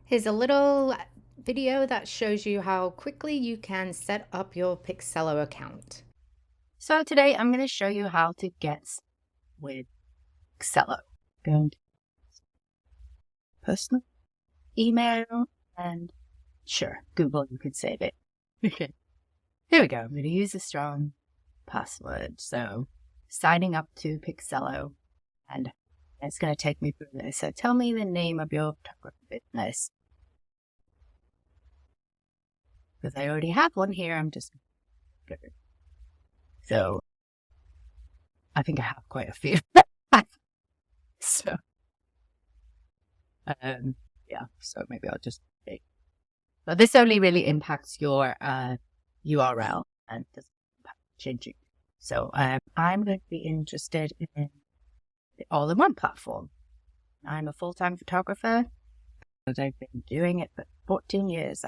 Here's a little video that shows you how quickly you can set up your Pixello account. So today I'm going to show you how to get with Pixello. Going to personal email and sure, Google, you could save it. Okay, here we go. I'm going to use a strong password. So signing up to Pixello and it's going to take me through this. So tell me the name of your photography business. Because I already have one here, I'm just going to go. So I think I have quite a few. So yeah, so maybe I'll just take. But this only really impacts your URL and doesn't impact changing. So I'm going to be interested in the all-in-one platform. I'm a full-time photographer, and I've been doing it for 14 years.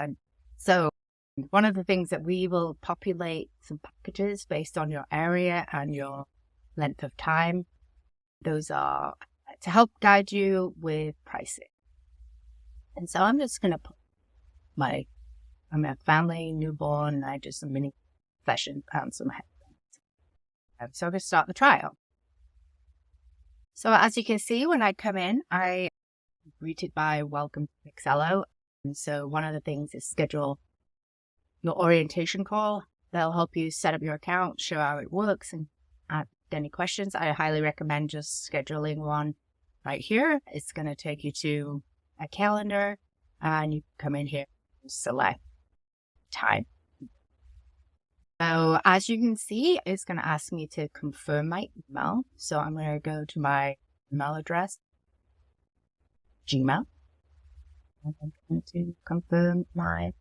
So one of the things that we will populate some packages based on your area and your length of time. Those are to help guide you with pricing. And so I'm just going to put I'm a family, newborn, I do some mini sessions and some headphones. So I'm going to start the trial. So as you can see, when I come in, I'm greeted by welcome to Pixello. And so one of the things is schedule your orientation call. They'll help you set up your account, show how it works, and ask any questions. I highly recommend just scheduling one right here. It's going to take you to a calendar and you come in here and select time. So as you can see, it's going to ask me to confirm my email. So I'm going to go to my email address, Gmail, and I'm going to confirm my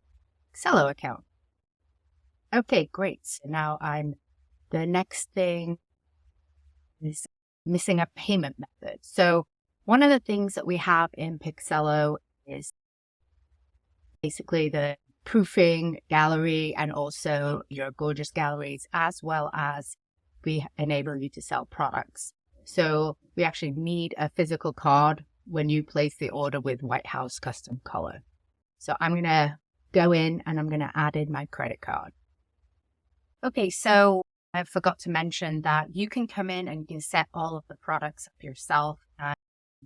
Pixello account. Okay, great. So now the next thing is missing a payment method. So one of the things that we have in Pixello is basically the proofing gallery and also your gorgeous galleries, as well as we enable you to sell products. So we actually need a physical card when you place the order with White House Custom Color. So I'm going to go in and I'm going to add in my credit card. Okay, so I forgot to mention that you can come in and you can set all of the products up yourself, and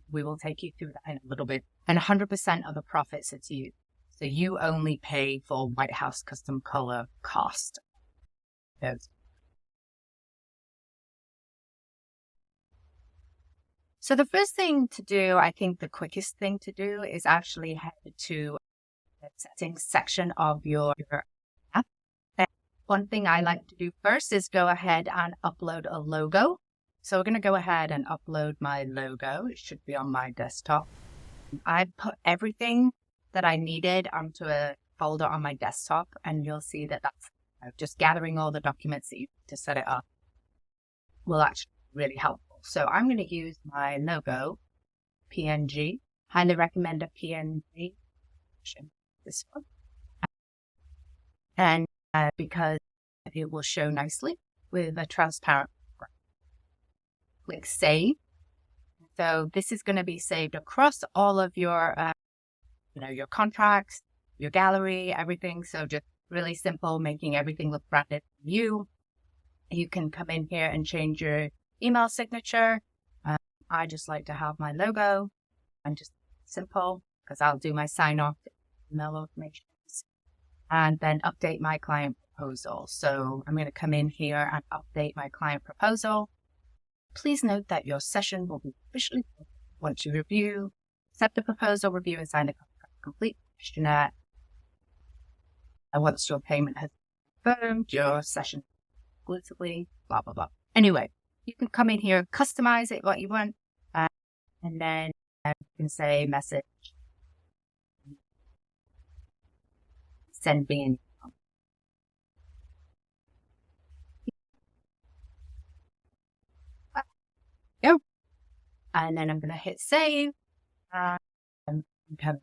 we will take you through that in a little bit. And 100% of the profits it's you. So you only pay for White House Custom Color cost. So the first thing to do, I think the quickest thing to do is actually head to the settings section of your app. And one thing I like to do first is go ahead and upload a logo. So we're going to go ahead and upload my logo. It should be on my desktop. I put everything that I needed onto a folder on my desktop, and you'll see that that's just gathering all the documents that you need to set it up will actually be really helpful. So I'm going to use my logo, PNG. Highly recommend a PNG, this one. And because it will show nicely with a transparent background. Click Save. So this is going to be saved across all of your your contracts, your gallery, everything. So just really simple, making everything look branded for you. You can come in here and change your email signature. I just like to have my logo and just simple because I'll do my sign off email automations and then update my client proposal. So I'm going to come in here and update my client proposal. Please note that your session will be officially once you review, accept the proposal, review and sign the contract. Complete questionnaire. And once your payment has been confirmed, your session exclusively, blah, blah, blah. Anyway, you can come in here, customize it what you want, and then you can say message, send me an email. Go. And then I'm going to hit save. And you can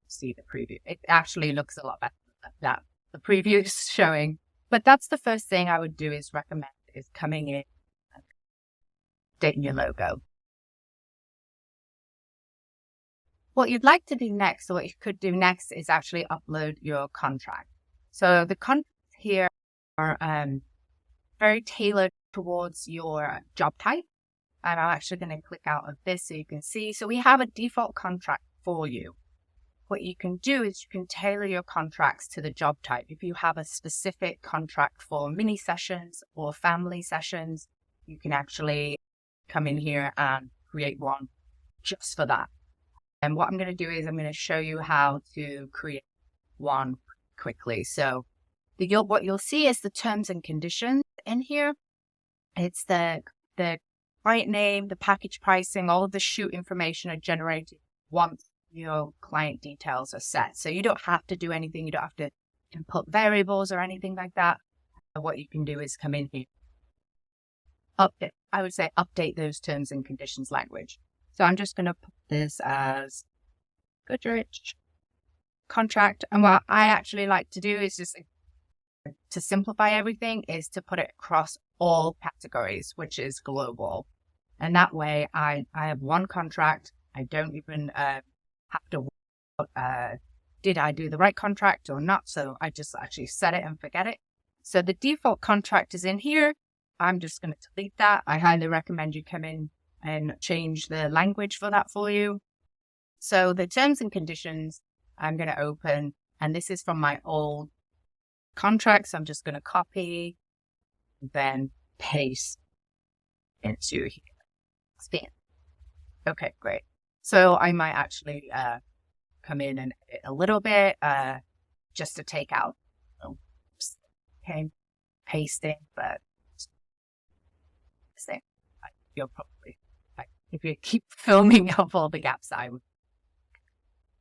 see the preview. It actually looks a lot better than that. The preview is showing. But that's the first thing I would do is recommend is coming in and updating your logo. What you'd like to do next, or what you could do next, is actually upload your contract. So the contracts here are very tailored towards your job type. And I'm actually going to click out of this so you can see. So we have a default contract for you. What you can do is you can tailor your contracts to the job type. If you have a specific contract for mini sessions or family sessions, you can actually come in here and create one just for that. And what I'm going to do is I'm going to show you how to create one quickly. So what you'll see is the terms and conditions in here. It's the client name, the package pricing, all of the shoot information are generated once your client details are set. So you don't have to do anything. You don't have to input variables or anything like that. What you can do is come in here, update those terms and conditions language. So I'm just going to put this as Goodrich contract. And what I actually like to do is just to simplify everything is to put it across all categories, which is global. And that way I have one contract. I don't even have to did I do the right contract or not? So I just actually set it and forget it. So the default contract is in here. I'm just going to delete that. I highly recommend you come in and change the language for that for you. So the terms and conditions I'm going to open, and this is from my old contracts. I'm just going to copy, then paste into here. Expand. Okay, great. So I might actually come in and edit a little bit just to take out, okay, pasting, but you'll probably, if you keep filming up all the gaps, I would.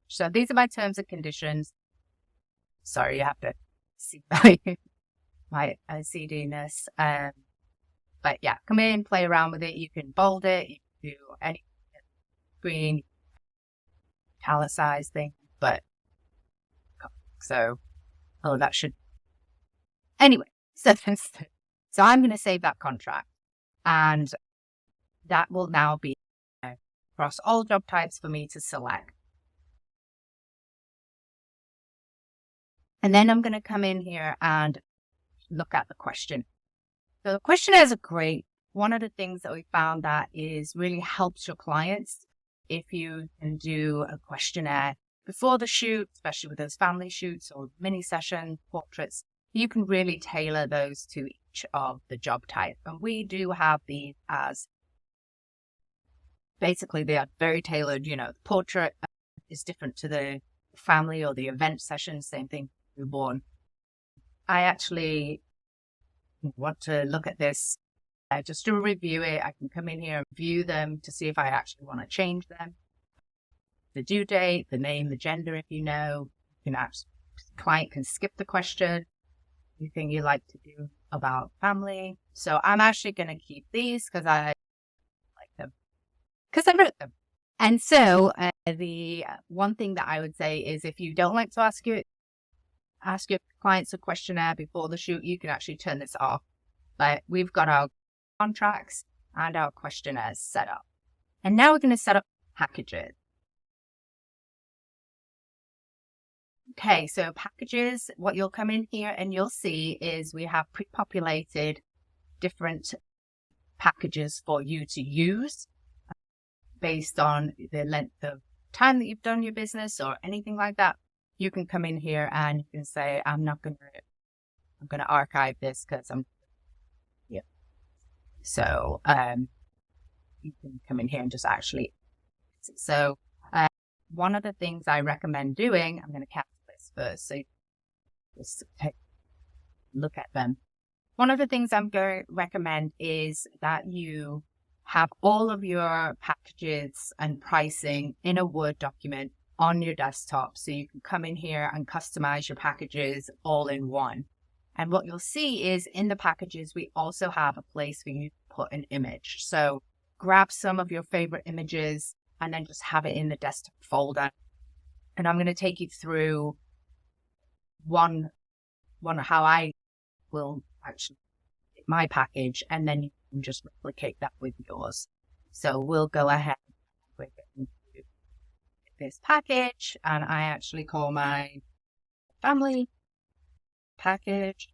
So these are my terms and conditions. Sorry, you have to see my OCD-ness. But yeah, come in, play around with it. You can bold it. You can do any green, italicize thing. But so, that should. Anyway, so I'm going to save that contract, and that will now be across all job types for me to select. And then I'm going to come in here and look at the question. So the questionnaires are great. One of the things that we found that is really helps your clients if you can do a questionnaire before the shoot, especially with those family shoots or mini session portraits, you can really tailor those to each of the job type. And we do have these as basically they are very tailored. The portrait is different to the family or the event session, same thing, newborn. I actually want to look at this just to review it. I can come in here and view them to see if I actually want to change them. The due date, the name, the gender, if you know. Client can skip the question. Anything you like to do about family. So I'm actually going to keep these because I like them. Because I wrote them. And so the one thing that I would say is if you don't like to ask your clients a questionnaire before the shoot, you can actually turn this off. But we've got our contracts and our questionnaires set up. And now we're going to set up packages. Okay, so packages, what you'll come in here and you'll see is we have pre-populated different packages for you to use based on the length of time that you've done your business or anything like that. You can come in here and you can say, I'm going to archive this because So you can come in here and just actually. So one of the things I recommend doing, I'm going to cancel this first. So just take a look at them. One of the things I'm going to recommend is that you have all of your packages and pricing in a Word document on your desktop. So you can come in here and customize your packages all in one. And what you'll see is in the packages, we also have a place for you to put an image. So grab some of your favorite images and then just have it in the desktop folder. And I'm going to take you through one how I will actually make my package, and then you can just replicate that with yours. So we'll go ahead with this package, and I actually call my family package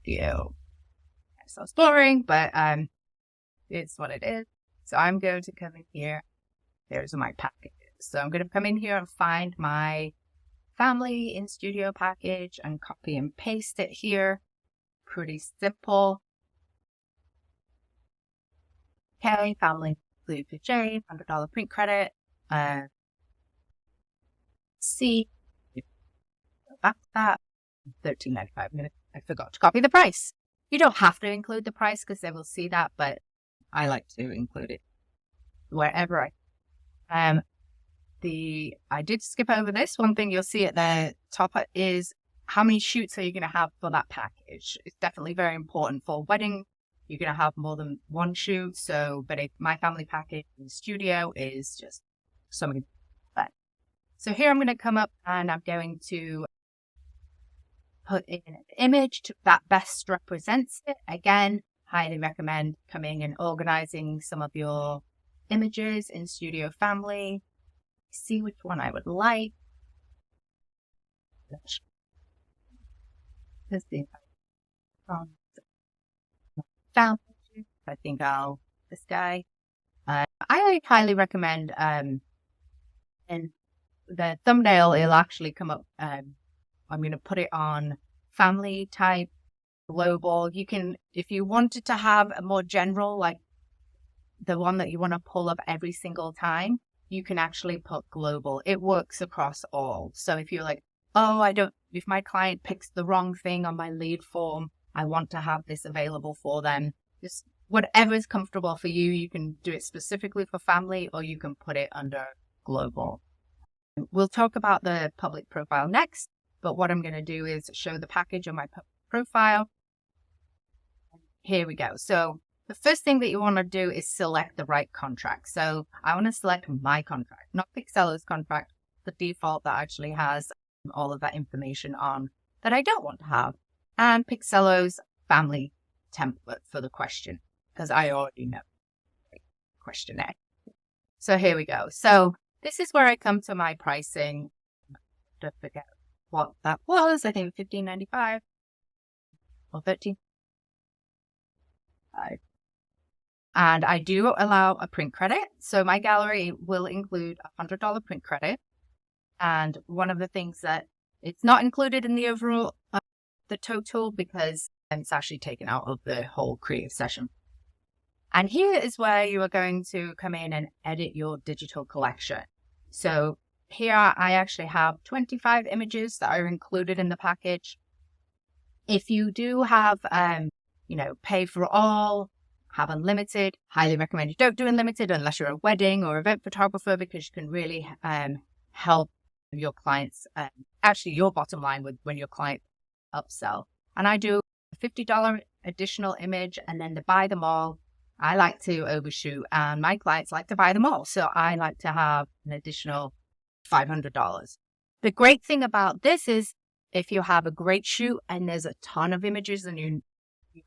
studio. It sounds boring, but it's what it is. So I'm going to come in here. There's my packages. So I'm going to come in here and find my family in studio package and copy and paste it here. Pretty simple. Okay, family include for Jane, $100 print credit. See, go back to that. $13.95. I forgot to copy the price. You don't have to include the price because they will see that, but I like to include it wherever I did skip over this. One thing you'll see at the top is how many shoots are you going to have for that package. It's definitely very important for wedding. You're going to have more than one shoot. So, but if my family package in the studio is just so many. So here I'm going to come up and I'm going to put in an image that best represents it. Again, highly recommend coming and organizing some of your images in Studio Family. See which one I would like. Let's see. Family. I think this guy. I highly recommend, and the thumbnail, it'll actually come up. I'm going to put it on family type, global. You can, if you wanted to have a more general, like the one that you want to pull up every single time, you can actually put global. It works across all. So if you're like, oh, if my client picks the wrong thing on my lead form, I want to have this available for them. Just whatever is comfortable for you. You can do it specifically for family or you can put it under global. We'll talk about the public profile next, but what I'm going to do is show the package on my profile. Here we go. So the first thing that you want to do is select the right contract. So I want to select my contract, not Picsello's contract, the default that actually has all of that information on that I don't want to have, and Picsello's family template for the question, because I already know the questionnaire. So here we go. So this is where I come to my pricing. Don't forget what that was. I think $15.95 or $13.95. And I do allow a print credit. So my gallery will include a $100 print credit. And one of the things that it's not included in the overall, the total, because it's actually taken out of the whole creative session. And here is where you are going to come in and edit your digital collection. So here I actually have 25 images that are included in the package. If you do have, pay for all, have unlimited, highly recommend you don't do unlimited unless you're a wedding or event photographer, because you can really help your clients, actually your bottom line when your client upsell. And I do a $50 additional image, and then to buy them all, I like to overshoot, and my clients like to buy them all. So I like to have an additional $500. The great thing about this is if you have a great shoot and there's a ton of images, and you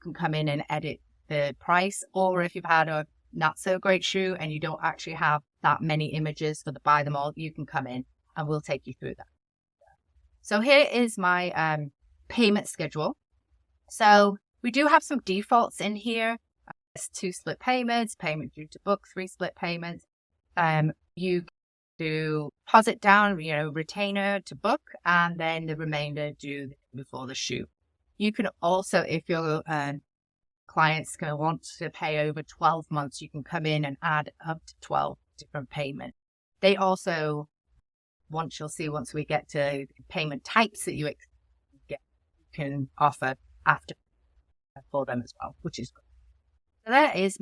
can come in and edit the price. Or if you've had a not so great shoot and you don't actually have that many images for the buy them all, you can come in and we'll take you through that. So here is my payment schedule. So we do have some defaults in here. 2 split payments, payment due to book, 3 split payments. You do deposit down, retainer to book, and then the remainder due before the shoot. You can also, if your client's going to want to pay over 12 months, you can come in and add up to 12 different payments. They also, once we get to payment types that you can offer after for them as well, which is good. So that is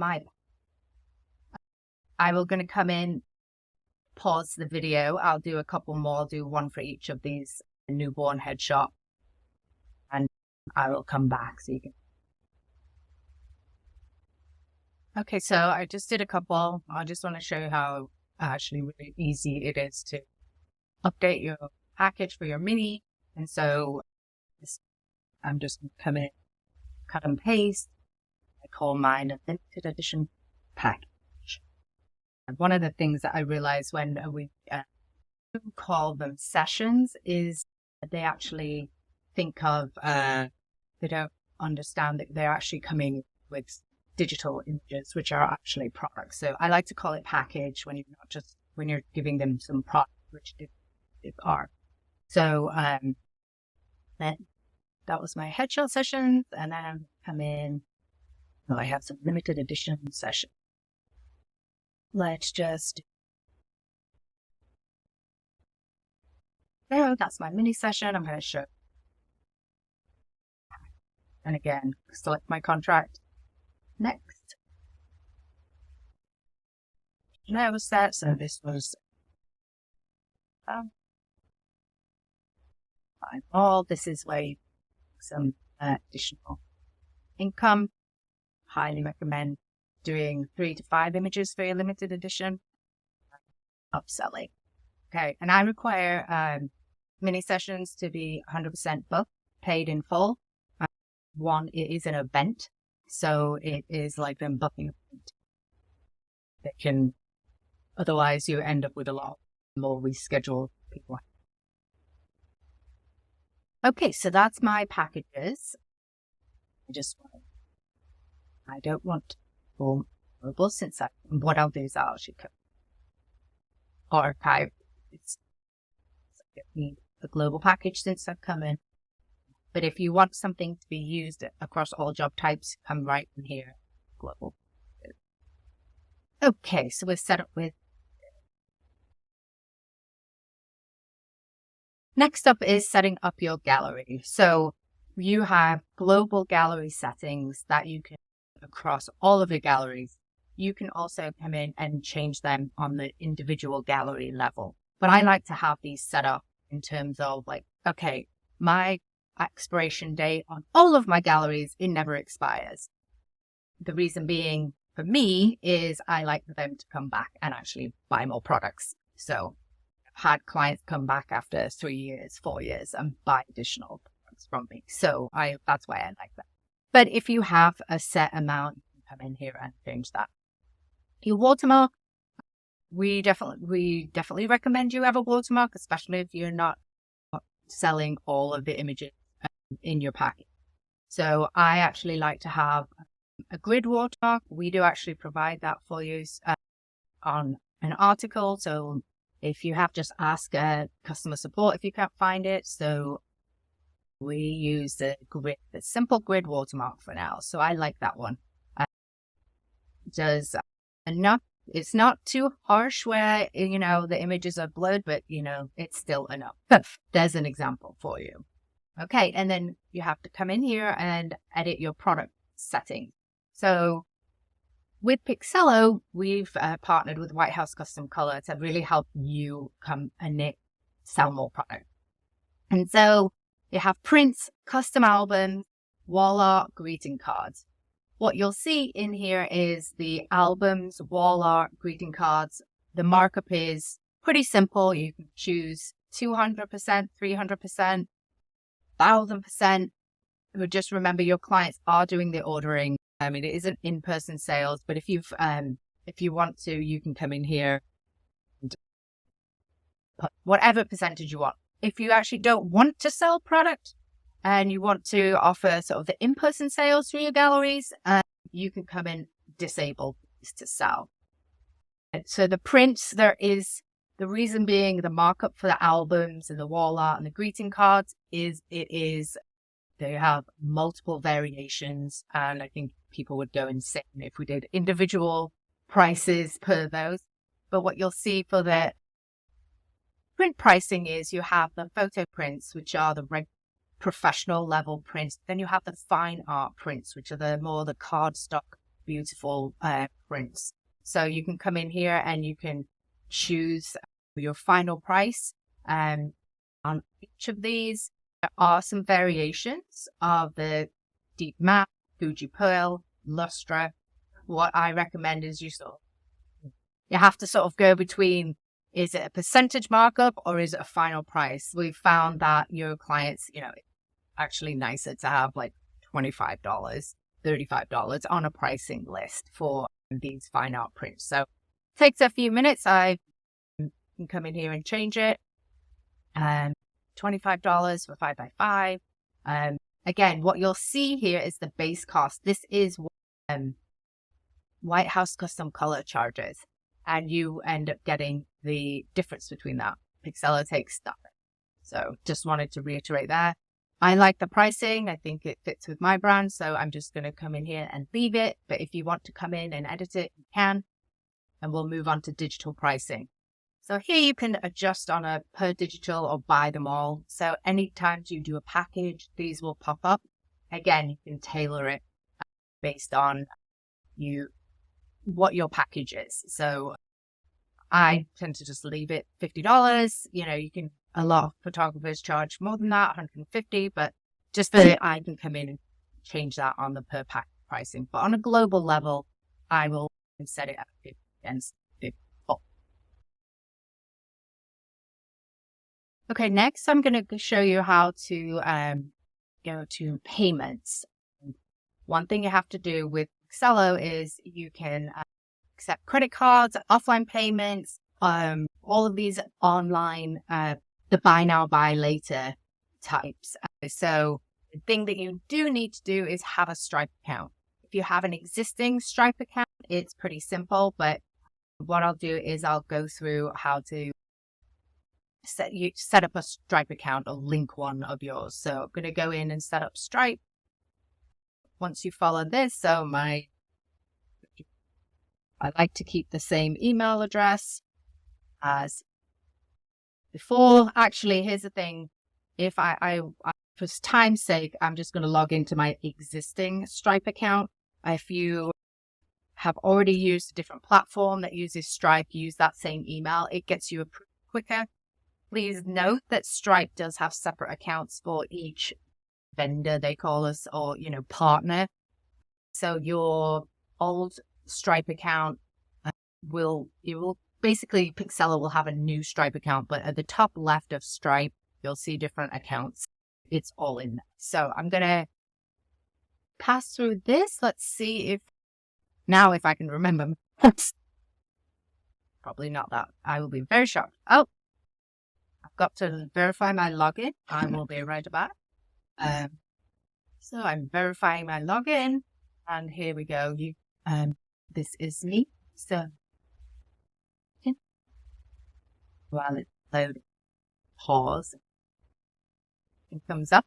I will going to come in, pause the video. I'll do a couple more, do one for each of these newborn headshot, and I will come back so you can. Okay, so I just did a couple. I just want to show you how actually really easy it is to update your package for your mini. And so I'm just going to come in, cut and paste. I call mine a limited edition package. One of the things that I realized when we call them sessions is they actually think of, they don't understand that they're actually coming with digital images, which are actually products. So I like to call it package when you're not just, when you're giving them some product, which they are. So, then that was my headshot session. And then come in, well, I have some limited edition session. Let's just, there, that's my mini session. I'm going to show. And again, select my contract. Next. And that was that. So this was all. This is where you some additional income. Highly recommend doing 3 to 5 images for your limited edition. Upselling. Okay, and I require mini sessions to be 100% booked, paid in full. One, it is an event, so it is like them booking an event. They can, otherwise you end up with a lot more rescheduled people. Okay, so that's my packages. I don't want to go since what I'll do is I'll actually archive. It's a global package since I've come in. But if you want something to be used across all job types, come right in here, global. Okay, so we're set up with. Next up is setting up your gallery. So you have global gallery settings that you can across all of your galleries. You can also come in and change them on the individual gallery level. But I like to have these set up in terms of like, okay, my expiration date on all of my galleries, it never expires. The reason being for me is I like them to come back and actually buy more products. So I've had clients come back after 3 years, 4 years and buy additional products from me. So that's why I like that. But if you have a set amount, you can come in here and change that. Your watermark, we definitely recommend you have a watermark, especially if you're not selling all of the images in your package. So I actually like to have a grid watermark. We do actually provide that for you on an article. So if you have, just ask customer support if you can't find it. So we use the simple grid watermark for now. So I like that one. Does enough. It's not too harsh where, the images are blurred, but, it's still enough. There's an example for you. Okay, and then you have to come in here and edit your product settings. So with Picsello, we've partnered with White House Custom Color to really help you come and sell more product. And so you have prints, custom albums, wall art, greeting cards. What you'll see in here is the albums, wall art, greeting cards. The markup is pretty simple. You can choose 200%, 300%, 1,000%. But just remember your clients are doing the ordering. I mean, it isn't in-person sales, but if you want to, you can come in here and put whatever percentage you want. If you actually don't want to sell product and you want to offer sort of the in-person sales through your galleries, you can come in disable to sell. So the prints, the reason being the markup for the albums and the wall art and the greeting cards they have multiple variations, and I think people would go insane if we did individual prices per those. But what you'll see for the print pricing is you have the photo prints, which are the professional level prints. Then you have the fine art prints, which are the cardstock, beautiful prints. So you can come in here and you can choose your final price. On each of these, there are some variations of the deep matte, Fuji pearl, lustre. What I recommend is you have to sort of go between, is it a percentage markup or is it a final price? We've found that your clients, it's actually nicer to have like $25, $35 on a pricing list for these fine art prints. So Takes a few minutes. I can come in here and change it. $25 for 5x5. Again, what you'll see here is the base cost. This is White House custom color charges, and you end up getting the difference between that. Picsello takes nothing. So just wanted to reiterate that. I like the pricing. I think it fits with my brand. So I'm just going to come in here and leave it. But if you want to come in and edit it, you can. And we'll move on to digital pricing. So here you can adjust on a per digital or buy them all. So anytime you do a package, these will pop up. Again, you can tailor it based on what your package is. So I tend to just leave it $50. A lot of photographers charge more than that, $150, but just for I can come in and change that on the per pack pricing. But on a global level, I will set it at 50 and 50. Okay, next I'm going to show you how to go to payments. One thing you have to do with Picsello is you can accept credit cards, offline payments, all of these online, the buy now, buy later types. So the thing that you do need to do is have a Stripe account. If you have an existing Stripe account, it's pretty simple, but what I'll do is I'll go through how to set up a Stripe account or link one of yours. So I'm going to go in and set up Stripe. Once you follow this, so I like to keep the same email address as before. Actually, here's the thing. If I for time's sake, I'm just going to log into my existing Stripe account. If you have already used a different platform that uses Stripe, use that same email. It gets you approved quicker. Please note that Stripe does have separate accounts for each vendor, they call us, or, partner. So your old Stripe account basically Picsello will have a new Stripe account, but at the top left of Stripe, you'll see different accounts. It's all in there. So I'm going to pass through this. Let's see if I can remember. Probably not that. I will be very shocked. Oh, I've got to verify my login. I will be right back. So I'm verifying my login, and here we go. This is me. So while it's loading, pause. It comes up.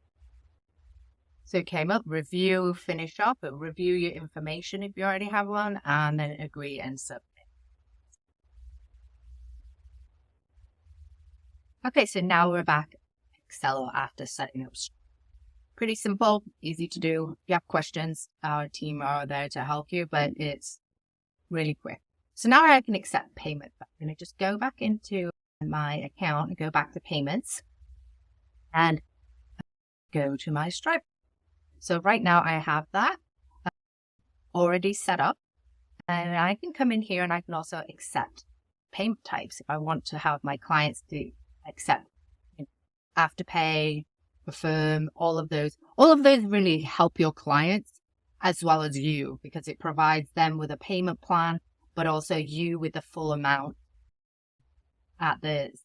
So it came up, review, finish up, review your information if you already have one, and then agree and submit. Okay, so now we're back at Picsello after setting up. Pretty simple, easy to do. If you have questions, our team are there to help you, but it's really quick. So now I can accept payment. I'm going to just go back into my account and go back to payments and go to my Stripe. So right now I have that already set up, and I can come in here and I can also accept payment types if I want to have my clients to accept Afterpay, Affirm, all of those really help your clients as well as you, because it provides them with a payment plan, but also you with the full amount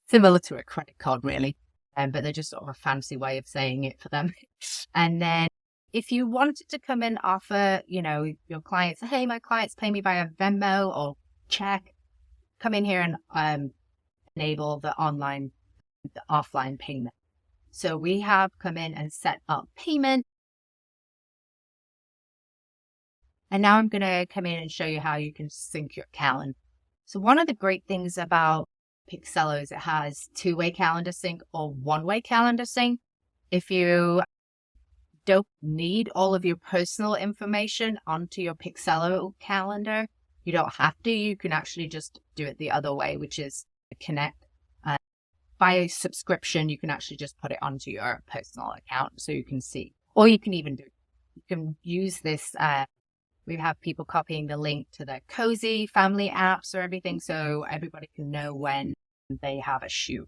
similar to a credit card really. But they're just sort of a fancy way of saying it for them. And then if you wanted to come and offer, your clients, hey, my clients pay me via Venmo or check, come in here and enable the offline payment. So we have come in and set up payment. And now I'm going to come in and show you how you can sync your calendar. So one of the great things about Picsello is it has two-way calendar sync or one-way calendar sync. If you don't need all of your personal information onto your Picsello calendar, you don't have to. You can actually just do it the other way, which is connect. By subscription, you can actually just put it onto your personal account so you can see. Or you can even you can use this. We have people copying the link to the Cozy family apps or everything, so everybody can know when they have a shoot.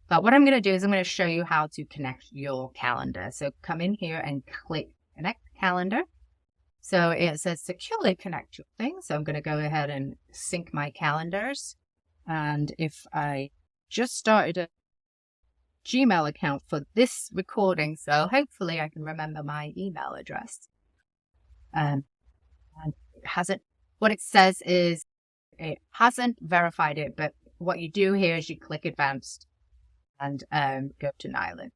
But what I'm going to do is I'm going to show you how to connect your calendar. So come in here and click Connect Calendar. So it says securely connect your thing. So I'm going to go ahead and sync my calendars. And if I just started a Gmail account for this recording, so hopefully I can remember my email address. And it hasn't, what it says is it hasn't verified it, but what you do here is you click advanced and go to Nylon.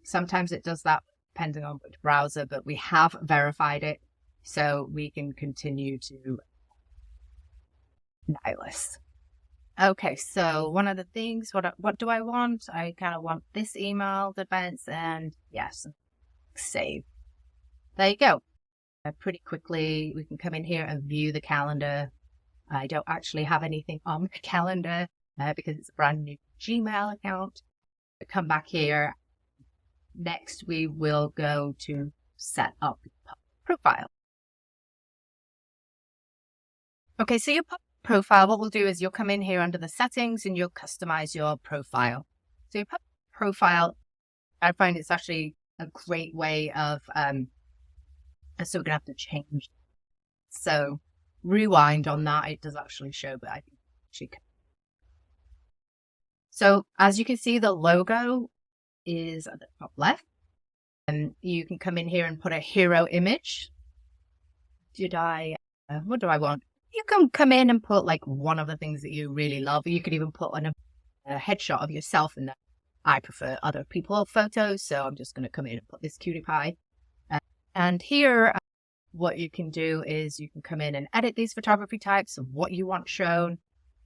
Sometimes it does that depending on which browser, but we have verified it, so we can continue to Nihilus. Okay, so one of the things, what do I want? I kind of want this email events, and yes, save. There you go. Pretty quickly, we can come in here and view the calendar. I don't actually have anything on the calendar because it's a brand new Gmail account. Come back here. Next, we will go to set up profile. Okay, so your profile, what we'll do is you'll come in here under the settings and you'll customize your profile. So your profile, I find it's actually a great way of, so we're going to have to change. So rewind on that. It does actually show, but I think she can. So as you can see, the logo is at the top left. And you can come in here and put a hero image. What do I want? You can come in and put like one of the things that you really love. You could even put a headshot of yourself in there. I prefer other people photos, so I'm just going to come in and put this cutie pie. And here, what you can do is you can come in and edit these photography types of what you want shown.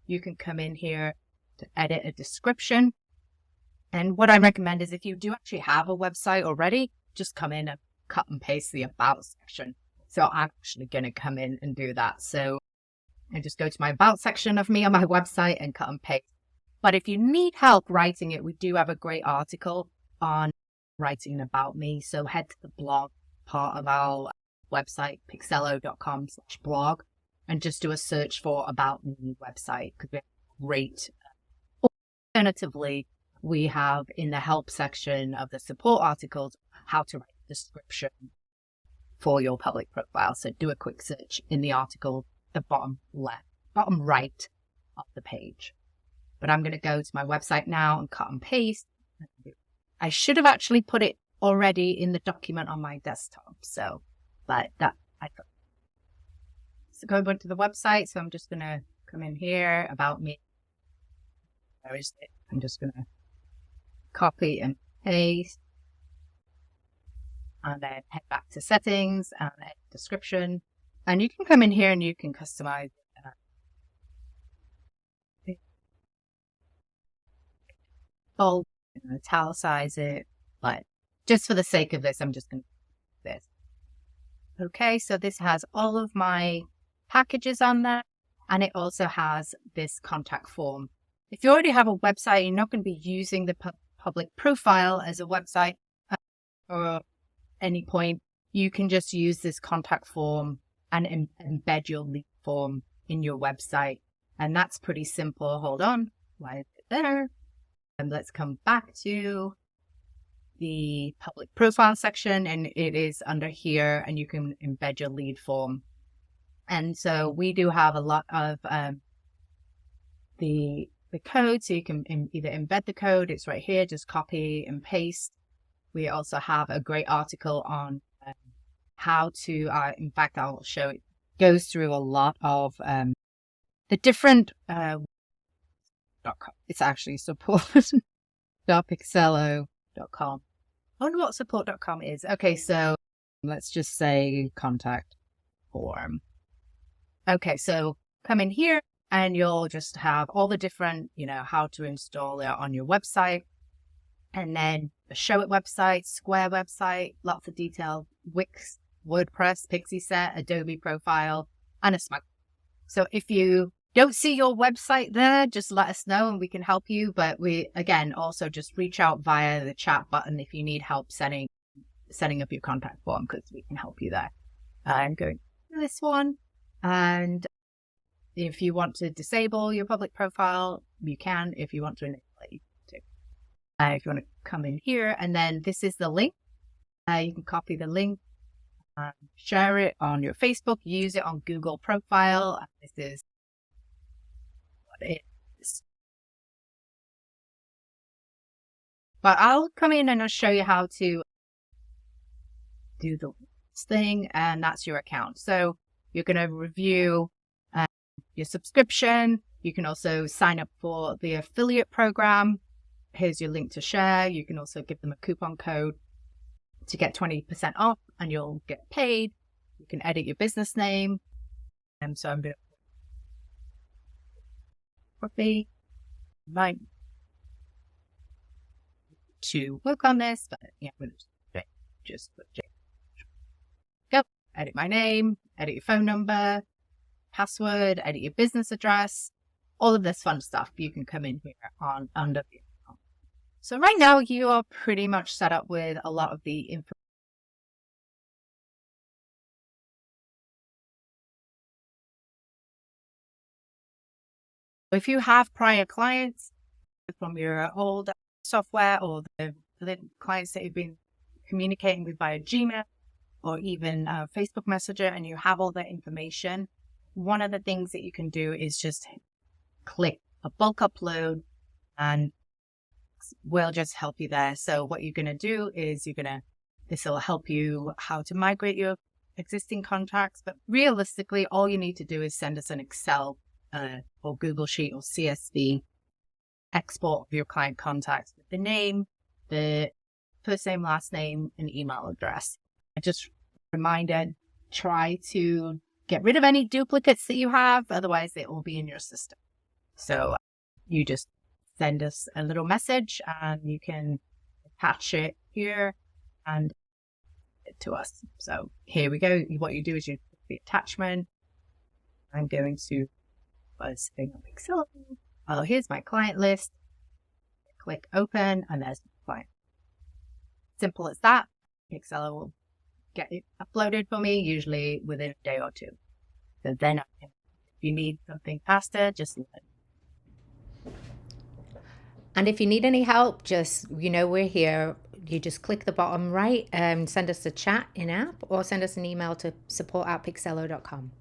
You can come in here to edit a description. And what I recommend is if you do actually have a website already, just come in and cut and paste the about section. So I'm actually going to come in and do that. So I just go to my about section of me on my website and cut and paste. But if you need help writing it, we do have a great article on writing about me. So head to the blog part of our website, picsello.com/blog, and just do a search for about me website because we have great. Alternatively, we have in the help section of the support articles how to write a description for your public profile. So do a quick search in the article, the bottom right of the page. But I'm going to go to my website now and cut and paste. I should have actually put it already in the document on my desktop. So, but that I thought. So go back to the website. So I'm just going to come in here about me. Where is it? I'm just going to copy and paste. And then head back to settings and description. And you can come in here and you can customize bold, italicize it. But just for the sake of this, I'm just going to do this. Okay, so this has all of my packages on there. And it also has this contact form. If you already have a website, you're not going to be using the public profile as a website or any point, you can just use this contact form and embed your lead form in your website. And that's pretty simple. Hold on. Why is it there? And let's come back to the public profile section, and it is under here, and you can embed your lead form. And so we do have a lot of the code, so you can either embed the code, it's right here, just copy and paste. We also have a great article on how to, in fact, I'll show it, goes through a lot of the different, it's actually support.picsello.com. I wonder what support.com is. Okay, so let's just say contact form. Okay, so come in here and you'll just have all the different, how to install it on your website. And then a Show It website, Square website, lots of detail, Wix, WordPress, Pixie Set, Adobe profile, and a Smart. So if you don't see your website there, just let us know and we can help you. But we, again, also just reach out via the chat button if you need help setting up your contact form, because we can help you there. I'm going to this one. And if you want to disable your public profile, you can. If you want to enable it, you can too. If you want to come in here, and then this is the link. You can copy the link share it on your Facebook, use it on Google profile. This is what it is. But I'll come in and I'll show you how to do the thing, and that's your account. So you're going to review your subscription. You can also sign up for the affiliate program. Here's your link to share. You can also give them a coupon code to get 20% off and you'll get paid. You can edit your business name. And so I'm going to right to work on this, but yeah, I'm going to just put go, edit my name, edit your phone number, password, edit your business address, all of this fun stuff. You can come in here on under the account. So right now you are pretty much set up with a lot of the information. If you have prior clients from your old software or the clients that you've been communicating with via Gmail or even Facebook Messenger, and you have all that information, one of the things that you can do is just click a bulk upload and we'll just help you there. So what you're going to do is this will help you how to migrate your existing contacts. But realistically, all you need to do is send us an Excel or Google Sheet or CSV export of your client contacts with the name, the first name, last name, and email address. And just reminder, try to get rid of any duplicates that you have. Otherwise, they will be in your system. So you just send us a little message and you can attach it here and it to us. So here we go. What you do is you put the attachment. I'm going to setting up Picsello. Oh, here's my client list. Click open and there's my client. Simple as that. Picsello will get it uploaded for me, usually within a day or two. So then if you need something faster, just let me know. And if you need any help, we're here. You just click the bottom right and send us a chat in app or send us an email to support@picsello.com.